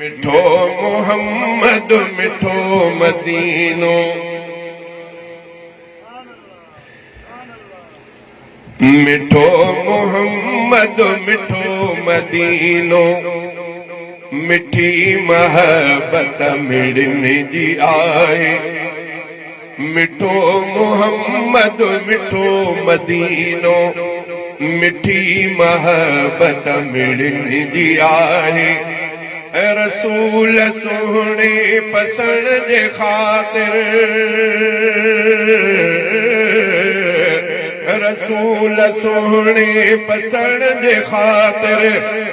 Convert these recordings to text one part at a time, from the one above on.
मिठो मोहम्मद मिठो मदीनो, मिठो मोहम्मद मिठो मदीनो, मिठी महबत मिड़ने जी आए। मिठो मोहम्मद मिठो मदीनो, मिठी महबत मिड़ने जी आए। रसूल सोहणे पसंद जे खातिर, रसूल सोहणे पसंद जे खातिर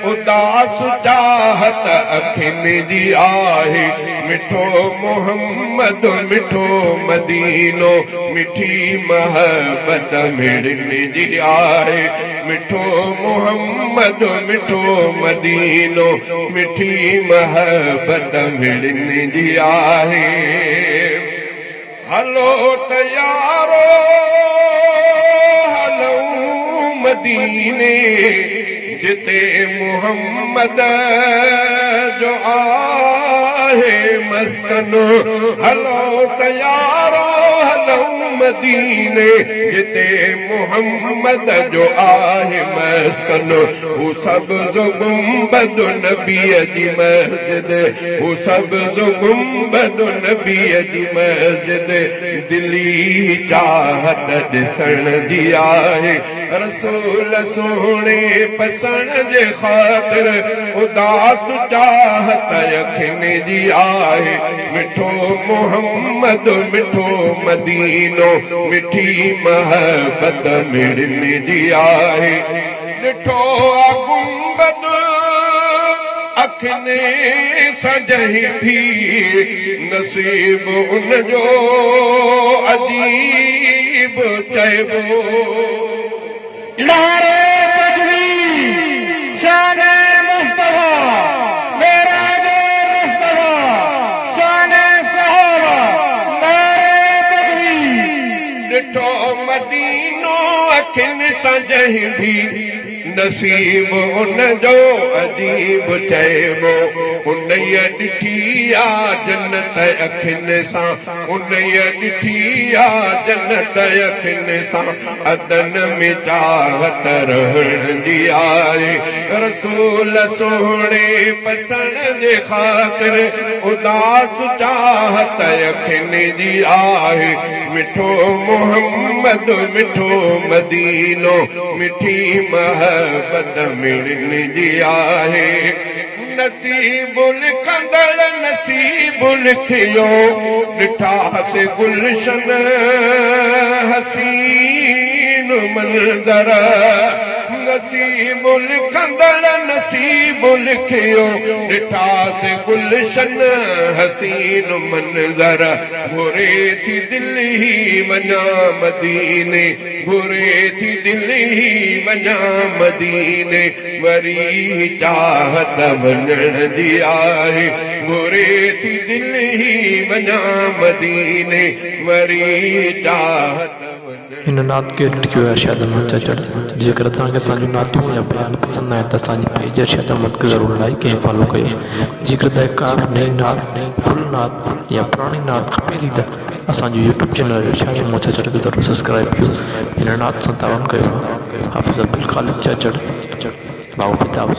उदास चाहत अखियुनि जी आहे। मिठो मोहम्मद मिठो मदीनो, मिठी महबत मिड़ने जी आहे। मिठो मोहम्मद मिठो मदीनो, मिठी महबत मिड़ने जी आहे। हलो तयारो मदीने, जिते मोहम्मद जो आहे मस्कन। हलो तयारो हलो मदीने, जिते मोहम्मद जो आहे मस्कन। हू सब गुंबद नबीअ जी मस्जिद, हू सब गुंबद नबीअ जी मस्जिद, दिली चाहत ॾिसण जी आहे। रसूल सोहणे पसंद जे खातिर उदास चाहत अखियुनि जी आहे। मिठो मोहम्मद मिठो मदीनो, मिठी महबत मिड़ने जी आहे। ॾिठो गुंबद अखियुनि सां जंहिं भी नसीब उनजो अजीब चइबो। नारे तकबीर, शाने मुस्तफा, मेराजे मुस्तफा, शाने सहाबा, नारे तकबीर। ॾिठो मदीनो अखियुनि सां जंहिं भी नसीब उनजो अजीब चइबो। उनईअ ॾिठी आ जन्नत अखियुनि सां, उनईअ ॾिठी आ जन्नत अखियुनि सां, अदन में चाहत रहण जी आहे। रसूल सोहणे पसंद जे खातिर उदास चाहत अखियुनि जी आहे। मिठो मोहम्मद मिठो मदीनो, मिठी महबत मिड़ने जी आहे। नसीब लिखंदड़ नसीब लिखियो, ॾिठासीं गुलशन हसीन मंज़र। नसीब लिखंदड़ नसीब लिखियो, ॾिठासीं गुलशन हसीन मंज़र। घुरे थी दिलि ही वञा मदीने, घुरे थी दिलि ही वञा मदीने, वरी चाहत वञण जी आहे। घुरे थी दिलि ही वञा मदीने, वरी चाहत। हिन नात खे टिकियो आहे अर्शद अहमद चचड़। जेकर तव्हांखे असांजूं नातियूं या बयान पसंदि आहिनि त असांजे पेज अर्शद अहमद खे ज़रूरु लाइक ऐं फॉलो कयो। जेकर तव्हांखे का नई नात, फुल नात या पुराणी नात खपे थी त असांजो यूट्यूब चैनल अर्शद अहमद चचड़ खे ज़रूरु सब्सक्राइब कयो। हिन नात सां तावन कयो आहे हाफ़िज़ अब्दुल ख़ालिद चचड़, बाबू फिताब।